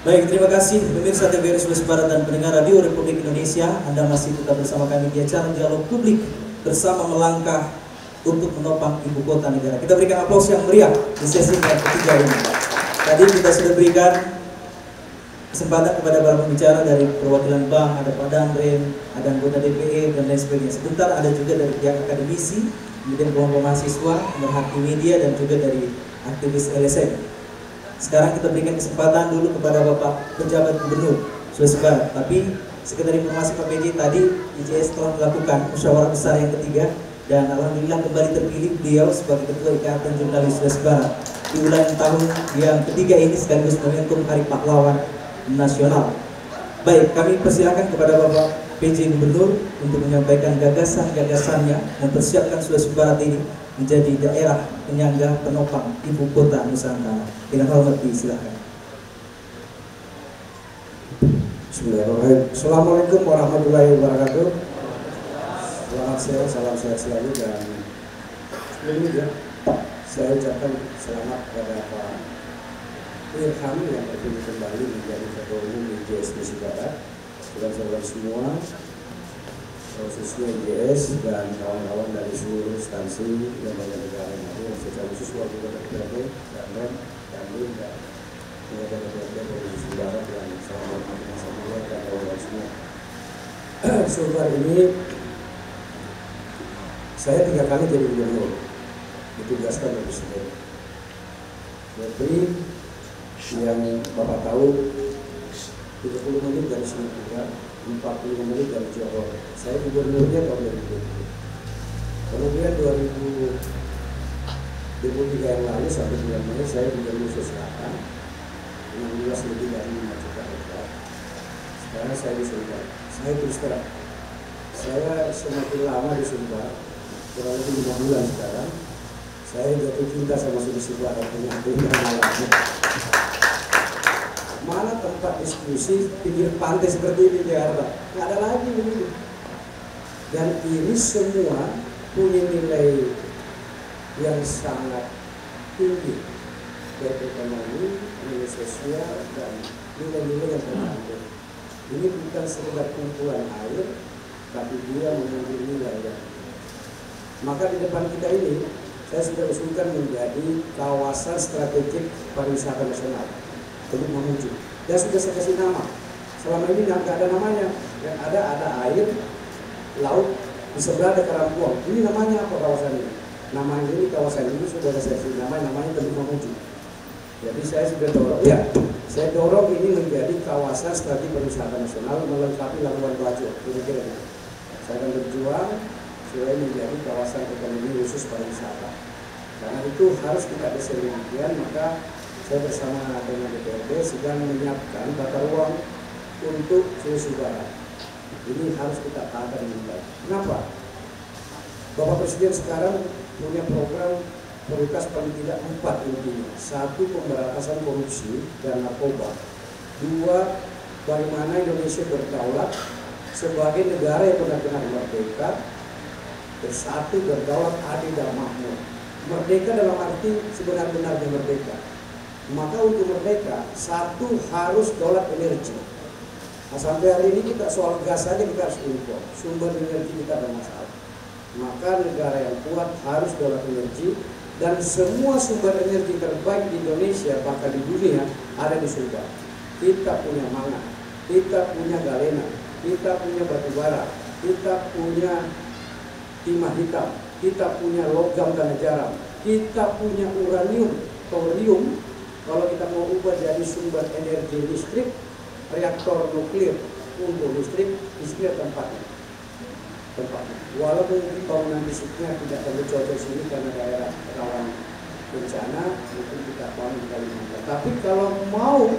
Baik, terima kasih pemirsa TVRI Sulawesi Barat dan pendengar Radio Republik Indonesia. Anda masih tetap bersama kami di acara Dialog Publik bersama melangkah untuk menopang ibu kota negara. Kita berikan aplaus yang meriah di sesi yang ketiga ini. Tadi kita sudah berikan kesempatan kepada para pembicara dari perwakilan bank, ada Pak Danrem, ada anggota DPE dan lain sebagainya. Sebentar ada juga dari pihak akademisi, kemudian kelompok mahasiswa, pemerhati media dan juga dari aktivis LSM. Sekarang kita berikan kesempatan dulu kepada Bapak Pejabat Gubernur Sulawesi Barat. Tapi sekedar informasi Pak PJ, tadi IJS telah melakukan musyawarah besar yang ketiga dan alhamdulillah kembali terpilih beliau sebagai Ketua Ikatan Jurnalis Sulawesi Barat di ulang tahun yang ketiga ini sekaligus momentum Hari Pahlawan Nasional. Baik, kami persilakan kepada Bapak PJ Gubernur untuk menyampaikan gagasan-gagasannya mempersiapkan Sulawesi Barat ini menjadi daerah penyangga penopang ibu kota Nusantara. Dengan hormat disilakan. Bismillahirrahmanirrahim. Assalamualaikum warahmatullahi wabarakatuh. Selamat siang, salam sehat selalu dan sebelumnya saya ucapkan selamat kepada Pak Irham yang terpilih kembali menjadi Ketua Umum IJS Sulawesi Barat. Saudara-saudara semua, khususnya IJS dan kawan-kawan dari seluruh instansi lembaga negara yang ada, secara khusus wakil ketua DPRD dan Dandim dan ketua DPRD Provinsi Barat yang saya hormati Mas Abdullah dan kawan-kawan semua. Sore ini saya 3 kali jadi gubernur, ditugaskan oleh Presiden. Jadi yang Bapak tahu 30 menit dari Singapura, 40 menit dari Johor. Saya gubernurnya tahun 2020. Kemudian 2023 yang lalu sampai bulan Mei saya gubernur Sulawesi Selatan dengan luas lebih dari 5 juta hektar. Sekarang saya di Sumbar. Saya terus terang, saya semakin lama di Sumbar, kurang lebih 5 bulan sekarang. Saya jatuh cinta sama Sulawesi Barat punya mana tempat diskusi pinggir pantai seperti ini di Jakarta, nggak ada lagi begini. Dan ini semua punya nilai yang sangat tinggi, baik ekonomi, nilai sosial dan nilai-nilai yang terkandung. Ini bukan sekedar kumpulan air, tapi dia mengandung nilai yang maka di depan kita ini saya sudah usulkan menjadi kawasan strategik pariwisata nasional. Belum memuncul. Dan sudah saya kasih nama. Selama ini nggak ada namanya. Yang ada air, laut, di sebelah ada Karampuang. Ini namanya apa kawasan ini? Nama ini kawasan ini sudah saya kasih namanya Teluk Mamuju. Jadi saya sudah dorong, saya dorong ini menjadi kawasan strategi pariwisata nasional melengkapi Labuan Bajo. Kira-kira gitu. Saya akan berjuang supaya menjadi kawasan ekonomi khusus pariwisata. Karena itu harus kita desain demikian, maka saya bersama dengan DPRD sedang menyiapkan tata ruang untuk Sulawesi Barat. Ini harus kita tata dengan baik. Kenapa? Bapak Presiden sekarang punya program prioritas paling tidak 4 intinya. 1, pemberantasan korupsi dan narkoba. 2, bagaimana Indonesia berdaulat sebagai negara yang benar-benar merdeka, bersatu, berdaulat, adil dan makmur. Merdeka dalam arti sebenar-benarnya merdeka. Maka untuk merdeka, 1 harus daulat energi. Nah, sampai hari ini kita soal gas saja kita harus impor. Sumber energi kita ada masalah. Maka negara yang kuat harus daulat energi. Dan semua sumber energi terbaik di Indonesia, bahkan di dunia, ada di Sumbar. Kita punya mangan, kita punya galena, kita punya batu bara, kita punya timah hitam, kita punya logam tanah jaram, kita punya uranium, thorium. Kalau kita mau ubah jadi sumber energi listrik, reaktor nuklir untuk listrik, disini tempatnya. Walaupun bangunan fisiknya tidak terlalu cocok sini karena daerah rawan bencana, mungkin kita bangun Kalimantan. Tapi kalau mau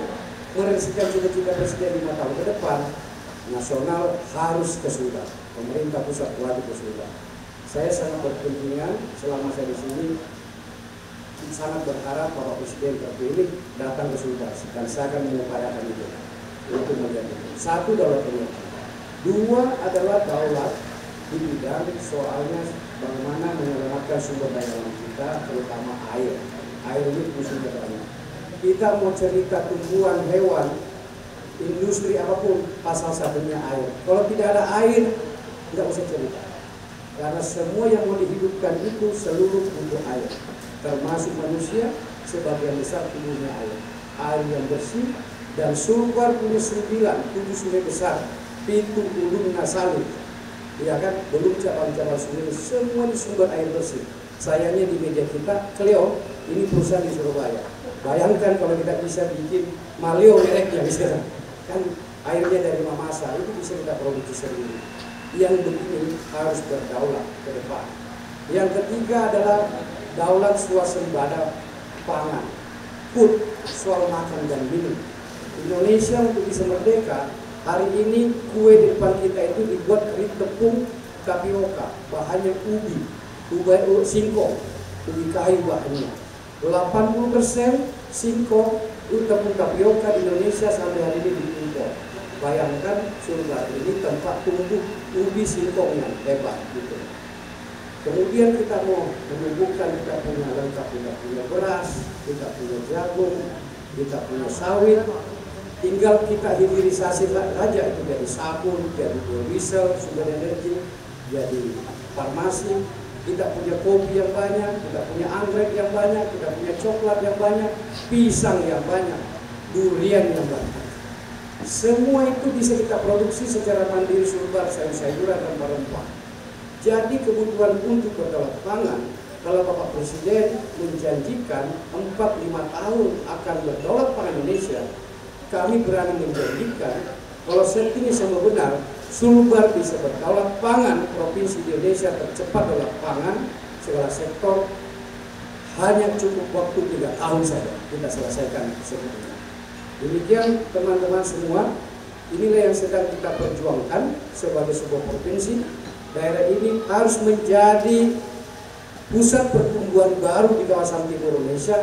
merealisasikan cita-cita Presiden 5 tahun ke depan, nasional harus ke Sumbar. Pemerintah pusat wajib ke Sumbar. Saya sangat berkepentingan selama saya di sini. Sangat berharap Bapak Presiden terpilih datang ke Sumbar dan saya akan mengupayakan itu untuk menjadi 1 daulat energi. 2 adalah daulat di bidang soalnya bagaimana menyelamatkan sumber daya alam kita, terutama air. Air ini fungsi utama. Kita mau cerita tumbuhan hewan industri apapun, pasal satunya air. Kalau tidak ada air, nggak usah cerita. Karena semua yang mau dihidupkan itu seluruh butuh air, termasuk manusia. Sebagian besar tubuhnya air, air yang bersih. Dan Sulbar punya 7 sungai besar, Pitu, Ulun, Nasalib, ya kan, belum cabang-cabang sungai, semua di sumber air bersih. Sayangnya di media kita, Cleo, ini perusahaan di Surabaya. Bayangkan kalau kita bisa bikin Malio mereknya misalnya, kan airnya dari Mamasa, itu bisa kita produksi sendiri. Yang begini harus berdaulat ke depan. Yang ketiga adalah daulat swasembada pangan, food, soal makan dan minum. Indonesia untuk bisa merdeka, hari ini kue di depan kita itu dibuat dari tepung tapioka, bahannya ubi singkong, ubi kayu bahannya. 80% singkong itu tepung tapioka di Indonesia sampai hari ini diimpor. Bayangkan Sulbar ini tempat tumbuh ubi singkongnya hebat gitu. Kemudian kita mau menumbuhkan, kita punya lengkap, kita punya beras, kita punya jagung, kita punya sawit. Tinggal kita hilirisasi saja itu jadi sabun, jadi biodiesel, sumber energi, jadi farmasi. Kita punya kopi yang banyak, kita punya anggrek yang banyak, kita punya coklat yang banyak, pisang yang banyak, durian yang banyak. Semua itu bisa kita produksi secara mandiri Sulbar, sayur-sayuran dan rempah. Jadi kebutuhan untuk berdaulat pangan, kalau Bapak Presiden menjanjikan 4-5 tahun akan berdaulat pangan Indonesia, kami berani menjanjikan kalau settingnya semua benar, Sulbar bisa berdaulat pangan provinsi di Indonesia tercepat daulat pangan segala sektor, hanya cukup waktu 3 tahun saja kita selesaikan semuanya. Demikian teman-teman semua, inilah yang sedang kita perjuangkan sebagai sebuah provinsi. Daerah ini harus menjadi pusat pertumbuhan baru di kawasan timur Indonesia.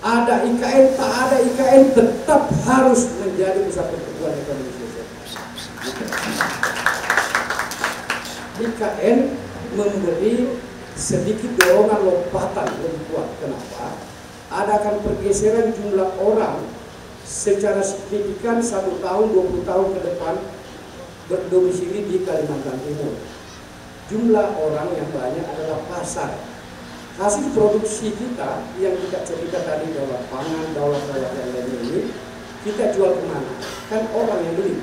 Ada IKN, tak ada IKN, tetap harus menjadi pusat pertumbuhan ekonomi sosial. IKN memberi sedikit dorongan lompatan lebih kuat. Kenapa? Ada akan pergeseran jumlah orang secara signifikan 1 tahun, 20 tahun ke depan berdomisili di Kalimantan Timur. Jumlah orang yang banyak adalah pasar. Hasil produksi kita yang kita cerita tadi, daulat pangan, daulat yang lain ini, kita jual kemana? Kan orang yang beli.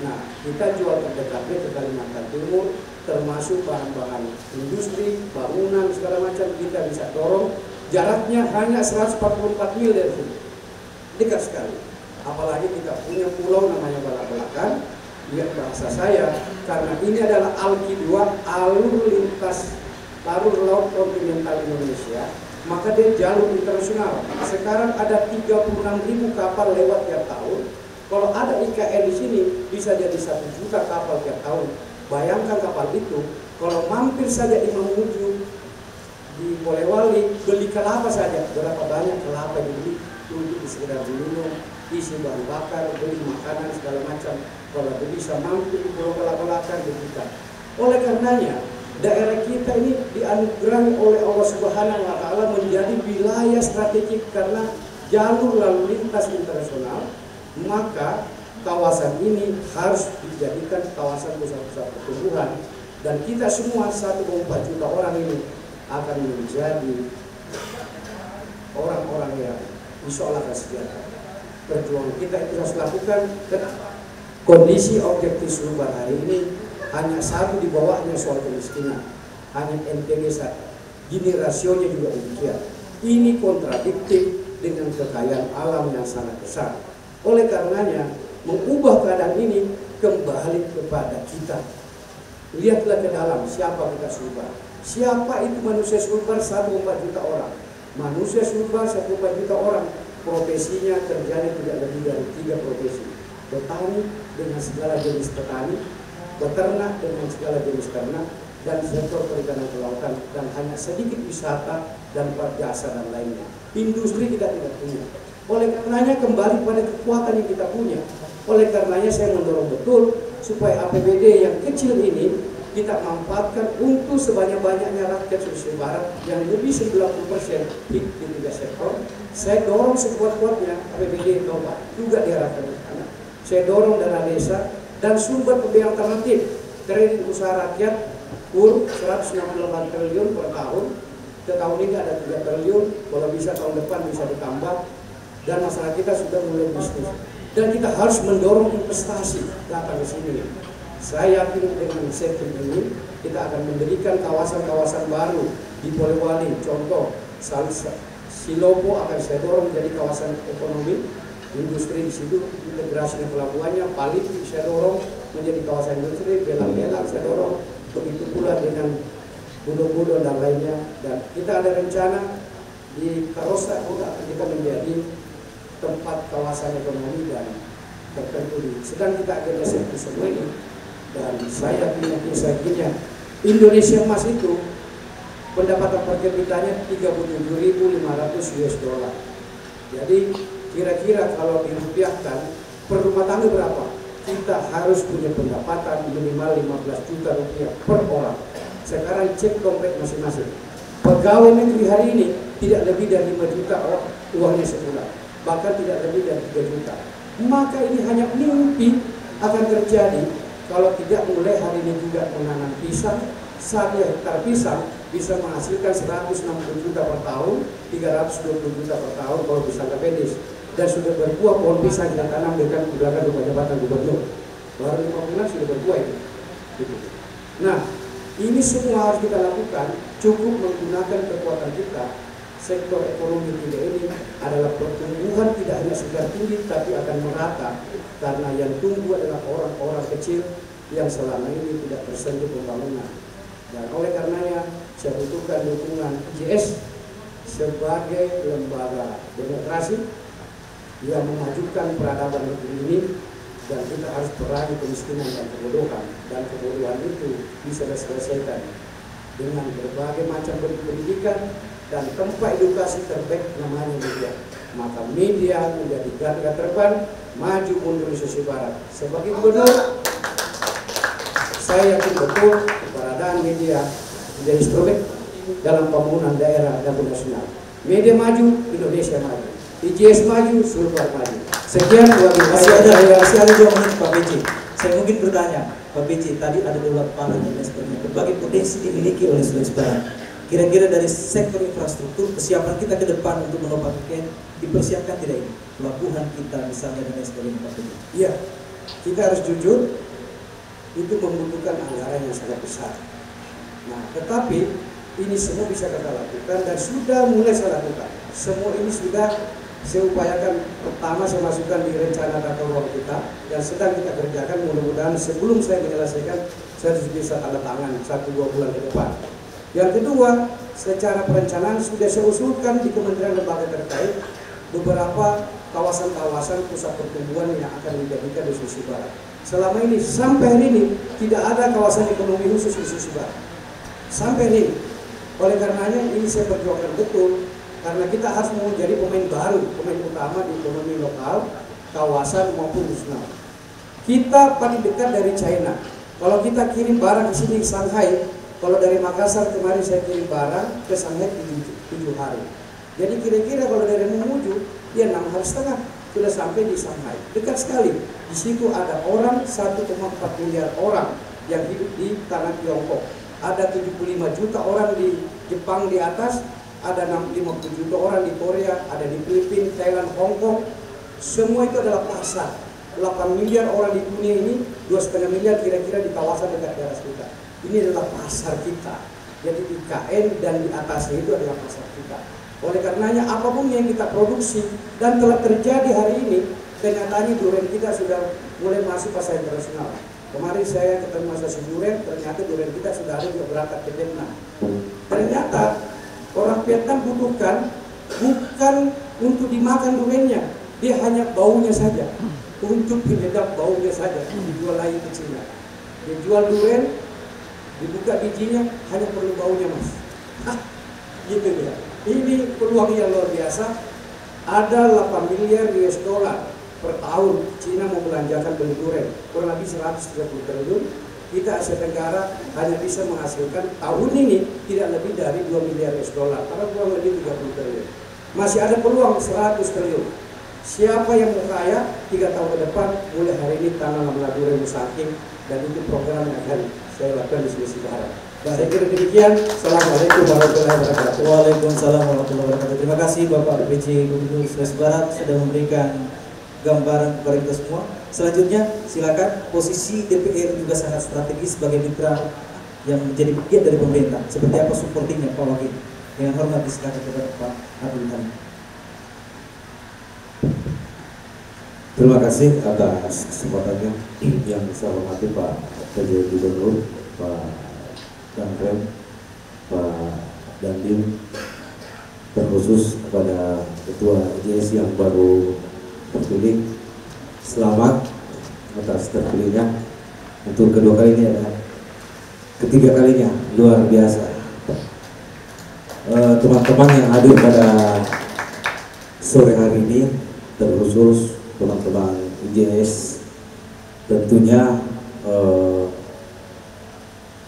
Nah, kita jual terdekatnya ke Kalimantan Timur, termasuk bahan-bahan industri, bangunan, segala macam kita bisa dorong. Jaraknya hanya 144 mil dari sini, dekat sekali. Apalagi kita punya pulau namanya Balak-Balakan, lihat bahasa saya, karena ini adalah ALKI 2, alur lintas Larut Laut Kontinental Indonesia, maka dia jalur internasional. Sekarang ada 36.000 kapal lewat tiap tahun. Kalau ada IKN di sini bisa jadi 1 juta kapal tiap tahun. Bayangkan kapal itu kalau mampir saja di Mamuju, di Polewali, beli kelapa saja, berapa banyak kelapa dibeli untuk sekedar diminum, isi bahan bakar, beli makanan segala macam. Kalau bisa mampir di Pulau Balak-Balakan begitu. Oleh karenanya daerah kita ini dianugerahi oleh Allah Subhanahu wa Ta'ala menjadi wilayah strategik karena jalur lalu lintas internasional, maka kawasan ini harus dijadikan kawasan pusat-pusat pertumbuhan, dan kita semua 1,4 juta orang ini akan menjadi orang-orang yang insya Allah sejahtera. Perjuangan kita itu harus lakukan. Kenapa? Kondisi objektif Sulbar hari ini hanya satu di bawahnya soal kemiskinan, hanya NTB saja. Gini rasionya juga demikian. Ini kontradiktif dengan kekayaan alam yang sangat besar. Oleh karenanya, mengubah keadaan ini kembali kepada kita. Lihatlah ke dalam siapa kita Sulbar. Siapa itu manusia Sulbar? 1,4 juta orang. Manusia Sulbar 1,4 juta orang. Profesinya kerjanya tidak lebih dari 3 profesi. Petani dengan segala jenis petani, beternak dengan segala jenis ternak, dan sektor perikanan kelautan, dan hanya sedikit wisata dan jasa dan lainnya. Industri kita tidak punya. Oleh karenanya kembali pada kekuatan yang kita punya. Oleh karenanya saya mendorong betul supaya APBD yang kecil ini kita manfaatkan untuk sebanyak-banyaknya rakyat Sulawesi Barat yang lebih 90% di 3 sektor. Saya dorong sekuat-kuatnya APBD global juga diarahkan ke sana. saya dorong dana desa dan sumber pembiayaan alternatif kredit usaha rakyat kur 168 triliun per tahun. Ke tahun ini ada 3 triliun, kalau bisa tahun depan bisa ditambah, dan masyarakat kita sudah mulai bisnis. Dan kita harus mendorong investasi datang ke sini. Saya yakin dengan setting ini kita akan mendirikan kawasan-kawasan baru di Polewali. Contoh, Silopo akan saya dorong menjadi kawasan ekonomi, industri di situ, integrasi pelabuhannya. Paliti saya dorong menjadi kawasan industri, Belang-Belang saya dorong, begitu pula dengan Budo-Budo dan lainnya. Dan kita ada rencana di Karosa juga kita menjadi tempat kawasan ekonomi dan tertentu. Sedang kita agenda semua ini, dan saya yakin Indonesia Emas itu pendapatan per kapitanya 37.500 US dollar. Jadi kira-kira kalau dirupiahkan per rumah tangga berapa? Kita harus punya pendapatan minimal 15 juta rupiah per orang. Sekarang cek dompet masing-masing. Pegawai negeri hari ini tidak lebih dari 5 juta uangnya sebulan, bahkan tidak lebih dari 3 juta. Maka ini hanya mimpi akan terjadi kalau tidak mulai hari ini juga menanam pisang. 1 hektar pisang bisa menghasilkan 160 juta per tahun, 320 juta per tahun kalau pisang kapedis. Dan sudah berbuah pohon pisang kita tanam dekat di belakang rumah jabatan gubernur. Baru 5 bulan sudah berbuah itu. Nah, ini semua harus kita lakukan, cukup menggunakan kekuatan kita. Sektor ekonomi kita ini adalah pertumbuhan tidak hanya sekedar tinggi, tapi akan merata. Karena yang tumbuh adalah orang-orang kecil yang selama ini tidak tersentuh pembangunan. Dan oleh karenanya saya butuhkan dukungan IJS sebagai lembaga demokrasi yang memajukan peradaban negeri ini, dan kita harus perangi kemiskinan dan kebodohan. Dan kebodohan itu bisa diselesaikan dengan berbagai macam bentuk pendidikan dan tempat edukasi terbaik namanya media. Maka media menjadi garda terdepan maju mundur Sulawesi Barat. Sebagai gubernur, saya yakin betul keberadaan media menjadi instrumen dalam pembangunan daerah dan nasional. Media maju, Indonesia maju. IJS maju, Sulbar maju. Sekian, masih ada 2 menit Pak PJ. Saya mungkin bertanya, Pak PJ, tadi ada daulat pangan dan lain sebagainya. Berbagai potensi dimiliki oleh Sulawesi Barat. Kira-kira dari sektor infrastruktur, kesiapan kita ke depan untuk menopang dipersiapkan tidak ini? Pelabuhan kita misalnya dan lain sebagainya Pak PJ. Iya, kita harus jujur, itu membutuhkan anggaran yang sangat besar. Nah, tetapi ini semua bisa kita lakukan dan sudah mulai saya lakukan. Semua ini sudah saya upayakan. Pertama saya masukkan di rencana tata ruang kita dan sedang kita kerjakan. Mudah-mudahan sebelum saya menyelesaikan saya bisa tanda tangan 1-2 bulan ke depan. Yang kedua, secara perencanaan sudah saya usulkan di kementerian lembaga terkait beberapa kawasan-kawasan pusat pertumbuhan yang akan dijadikan di Sulawesi Barat. Selama ini sampai hari ini tidak ada kawasan ekonomi khusus di Sulawesi Barat. Sampai hari ini. Oleh karenanya ini saya perjuangkan betul, karena kita harus menjadi pemain baru, pemain utama di ekonomi lokal, kawasan maupun nasional. Kita paling dekat dari China. Kalau kita kirim barang ke sini Shanghai, kalau dari Makassar kemarin saya kirim barang ke Shanghai 7 hari. Jadi kira-kira kalau dari Mamuju, ya 6 hari setengah sudah sampai di Shanghai. Dekat sekali. Di situ ada orang 1,4 miliar orang yang hidup di tanah Tiongkok. Ada 75 juta orang di Jepang di atas, ada 50 juta orang di Korea, ada di Filipina, Thailand, Hong Kong. Semua itu adalah pasar. 8 miliar orang di dunia ini, 2,5 miliar kira-kira di kawasan dekat daerah kita. Ini adalah pasar kita. Jadi IKN dan di atasnya itu adalah pasar kita. Oleh karenanya apapun yang kita produksi dan telah terjadi hari ini, kenyataannya durian kita sudah mulai masuk pasar internasional. Kemarin saya ketemu Mas Durian, ternyata durian kita sudah ada yang berangkat ke Vietnam. Ternyata orang Vietnam butuhkan bukan untuk dimakan duriannya, dia hanya baunya saja, untuk penyedap baunya saja, dijual lagi ke Cina. Dia jual durian, dibuka bijinya, hanya perlu baunya Mas. Gitu ya. Ini peluang yang luar biasa. Ada 8 miliar US dollar per tahun Cina mau belanjakan beli durian, kurang lebih 130 triliun. Kita Asia Tenggara hanya bisa menghasilkan tahun ini tidak lebih dari 2 miliar US dollar, karena kurang lebih 30 triliun. Masih ada peluang 100 triliun. Siapa yang mau kaya 3 tahun ke depan, mulai hari ini tanam 16.000 saking, dan itu program yang akan saya lakukan di Sulawesi Barat. Saya kira demikian. Assalamualaikum warahmatullahi wabarakatuh. Waalaikumsalam warahmatullahi wabarakatuh. Terima kasih Bapak PJ Gubernur Sulawesi Barat sudah memberikan gambaran kepada kita semua. Selanjutnya silakan, posisi DPR juga sangat strategis sebagai mitra yang menjadi bagian dari pemerintah. Seperti apa supportingnya Pak Wakil? Dengan hormat disilakan kepada Pak Abdul Halim. Terima kasih atas kesempatannya. Yang saya hormati Pak PJ Gubernur, Pak Danrem, Pak Dandim, terkhusus kepada Ketua IJS yang baru terpilih. Selamat atas terpilihnya untuk kedua kalinya dan ketiga kalinya, luar biasa. Teman-teman yang hadir pada sore hari ini, terkhusus teman-teman IJS, tentunya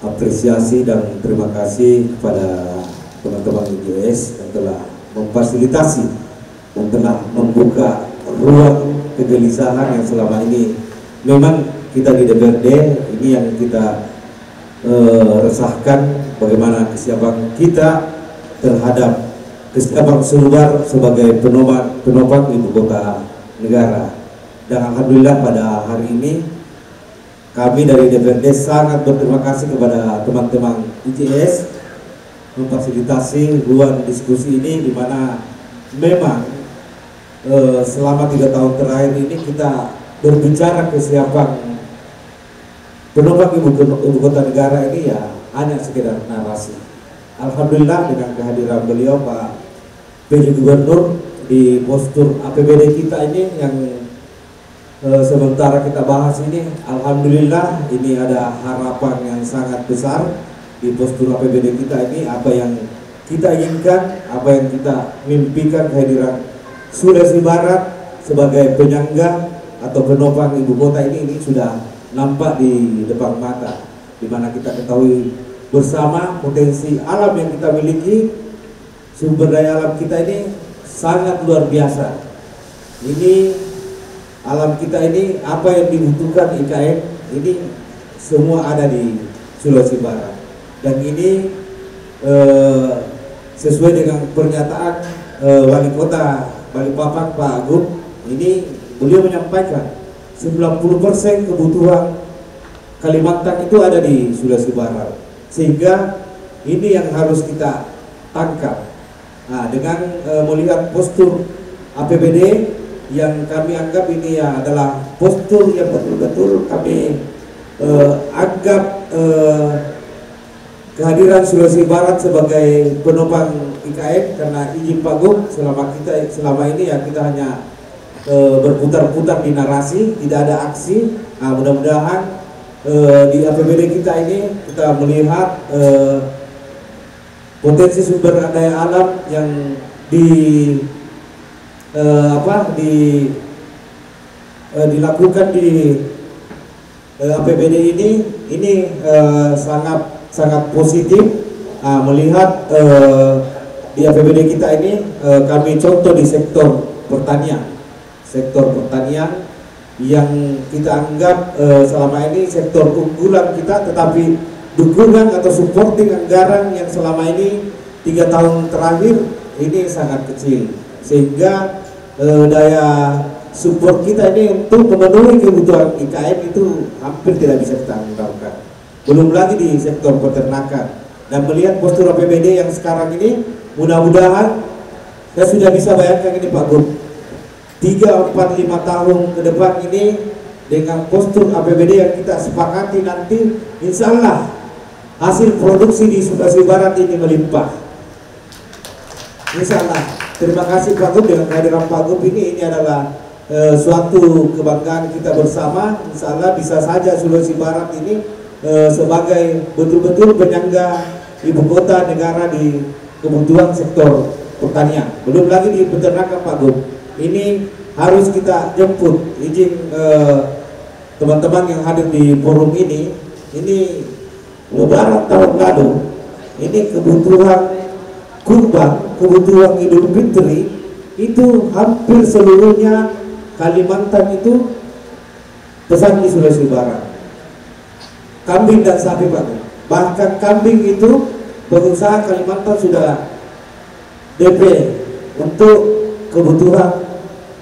apresiasi dan terima kasih kepada teman-teman IJS yang telah memfasilitasi dan telah membuka ruang kegelisahan yang selama ini memang kita di DPRD ini yang kita resahkan, bagaimana kesiapan kita terhadap kesiapan Sumbar sebagai penopang ibu kota negara. Dan alhamdulillah pada hari ini kami dari DPRD sangat berterima kasih kepada teman-teman IJS memfasilitasi ruang diskusi ini, di mana memang selama 3 tahun terakhir ini kita berbicara kesiapan penopang ibu kota negara ini ya hanya sekedar narasi. Alhamdulillah dengan kehadiran beliau Pak PJ Gubernur di postur APBD kita ini yang sementara kita bahas ini, alhamdulillah ini ada harapan yang sangat besar di postur APBD kita ini. Apa yang kita inginkan, apa yang kita mimpikan, kehadiran Sulawesi Barat sebagai penyangga atau penopang ibu kota ini sudah nampak di depan mata, di mana kita ketahui bersama potensi alam yang kita miliki, sumber daya alam kita ini sangat luar biasa. Ini alam kita ini, apa yang dibutuhkan IKN ini semua ada di Sulawesi Barat. Dan ini sesuai dengan pernyataan Wali Kota Balikpapan Pak Agung, ini beliau menyampaikan 90% kebutuhan Kalimantan itu ada di Sulawesi Barat, sehingga ini yang harus kita tangkap. Nah, dengan melihat postur APBD yang kami anggap ini ya adalah postur yang betul-betul kami anggap kehadiran Sulawesi Barat sebagai penopang IKN, karena izin Pak Gub selama ini ya kita hanya berputar-putar di narasi, tidak ada aksi. Nah, mudah-mudahan di APBD kita ini kita melihat potensi sumber daya alam yang dilakukan di APBD ini sangat positif. Melihat di APBD kita ini kami contoh di sektor pertanian yang kita anggap selama ini sektor unggulan kita, tetapi dukungan atau supporting anggaran yang selama ini 3 tahun terakhir ini sangat kecil, sehingga daya support kita ini untuk memenuhi kebutuhan IKN itu hampir tidak bisa kita andalkan. Belum lagi di sektor peternakan. Dan melihat postur APBD yang sekarang ini, mudah-mudahan saya sudah bisa bayangkan ini Pak Gub, 3, 4, 5 tahun ke depan ini dengan postur APBD yang kita sepakati nanti, insya Allah hasil produksi di Sulawesi Barat ini melimpah. Insya Allah. Terima kasih Pak Gub, dengan kehadiran Pak Gub ini adalah suatu kebanggaan kita bersama. Insya Allah bisa saja Sulawesi Barat ini sebagai betul-betul penyangga ibu kota negara di kebutuhan sektor pertanian. Belum lagi di peternakan Pak Gub. Ini harus kita jemput izin teman-teman yang hadir di forum ini lebaran tahun lalu, ini kebutuhan kurban, kebutuhan Idul Fitri itu hampir seluruhnya Kalimantan itu pesan di Sulawesi Barat. Kambing dan sapi Pak. Bahkan kambing itu pengusaha Kalimantan sudah DP untuk kebutuhan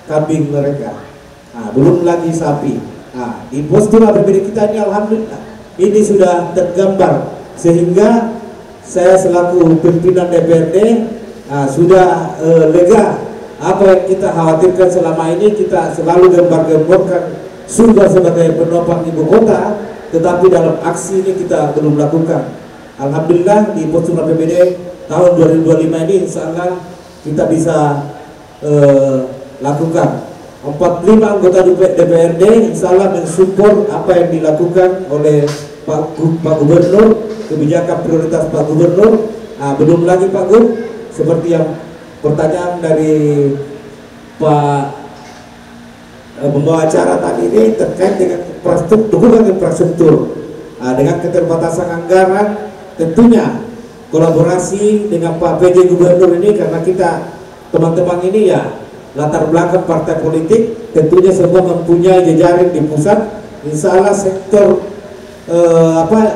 kambing mereka. Nah, belum lagi sapi. Nah, di postur APBD kita ini alhamdulillah ini sudah tergambar, sehingga saya selaku pimpinan DPRD sudah lega. Apa yang kita khawatirkan selama ini, kita selalu gembar-gemborkan Sumbar sebagai penopang ibu kota, tetapi dalam aksi ini kita belum lakukan. Alhamdulillah di postur APBD tahun 2025 ini insya Allah kita bisa lakukan. 45 anggota DPRD insya Allah mensupport apa yang dilakukan oleh Pak Gubernur, kebijakan prioritas Pak Gubernur. Belum lagi Pak Gub, seperti yang pertanyaan dari Pak pembawa acara tadi ini terkait dengan dukungan infrastruktur, dengan keterbatasan anggaran, tentunya kolaborasi dengan Pak PJ Gubernur ini, karena kita teman-teman ini ya latar belakang partai politik, tentunya semua mempunyai jejaring di pusat. Insya Allah sektor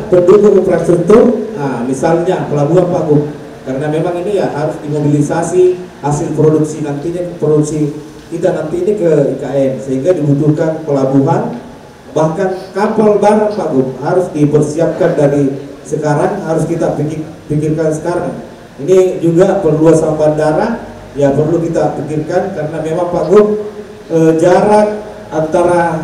pendukung infrastruktur, misalnya pelabuhan Pak Gub, karena memang ini ya harus dimobilisasi hasil produksi nantinya, produksi kita nanti ini ke IKN, sehingga dibutuhkan pelabuhan, bahkan kapal barang Pak Gub harus dipersiapkan dari sekarang, harus kita pikirkan sekarang. Ini juga perluasan bandara ya perlu kita pikirkan, karena memang Pak Gub jarak antara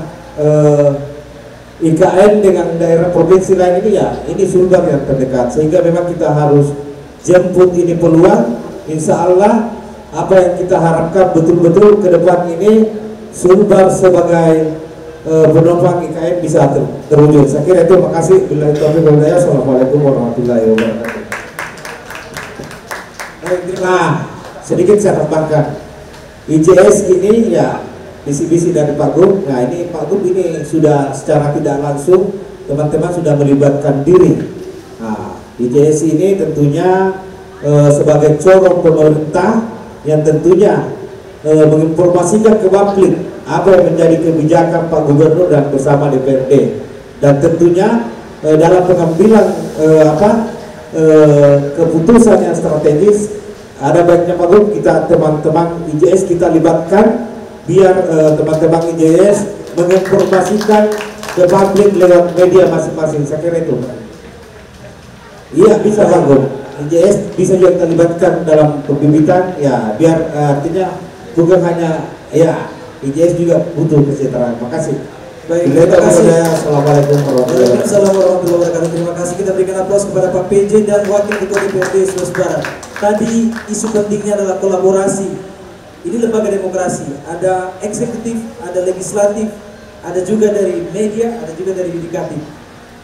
IKN dengan daerah provinsi lain ini ya ini Sumbar yang terdekat, sehingga memang kita harus jemput ini peluang. Insya Allah apa yang kita harapkan betul-betul ke depan ini Sumbar sebagai penopang IKN bisa terwujud. Saya kira itu. Makasih. Billahi taufiq wal hidayah. Assalamualaikum warahmatullahi wabarakatuh. Nah, sedikit saya tambahkan, IJS ini ya visi-visi dari Pak Gub. Nah, ini Pak Gub ini sudah secara tidak langsung teman-teman sudah melibatkan diri. Nah, IJS ini tentunya sebagai corong pemerintah yang tentunya menginformasikan ke publik apa yang menjadi kebijakan Pak Gubernur dan bersama DPRD, dan tentunya dalam pengambilan keputusan yang strategis ada baiknya Pak Gub kita teman-teman IJS kita libatkan, biar teman-teman IJS menginformasikan ke publik lewat media masing-masing. Saya kira itu. Iya bisa Pak Gub. IJS bisa juga kita libatkan dalam pembibitan ya, biar artinya bukan hanya ya IJS juga butuh kesejahteraan. Makasih. Baik, terima kasih. Assalamualaikum warahmatullahi wabarakatuh. Terima kasih. Kita berikan aplaus kepada Pak PJ dan Wakil Ketua DPRD Sulawesi Barat. Tadi isu pentingnya adalah kolaborasi. Ini lembaga demokrasi, ada eksekutif, ada legislatif, ada juga dari media, ada juga dari yudikatif.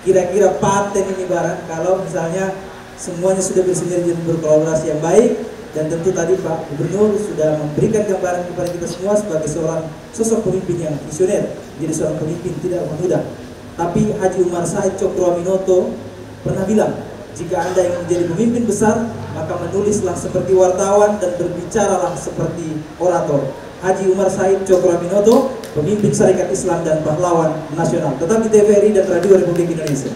Kira-kira paten ini barang kalau misalnya semuanya sudah bersinergi dan berkolaborasi yang baik, dan tentu tadi Pak Gubernur sudah memberikan gambaran kepada kita semua sebagai seorang sosok pemimpin yang visioner. Jadi seorang pemimpin tidak mudah. Tapi Haji Umar Said Cokroaminoto pernah bilang, jika Anda ingin menjadi pemimpin besar, maka menulislah seperti wartawan dan berbicaralah seperti orator. Haji Umar Said Cokroaminoto, pemimpin Syarikat Islam dan pahlawan nasional. Tetap di TVRI dan Radio Republik Indonesia.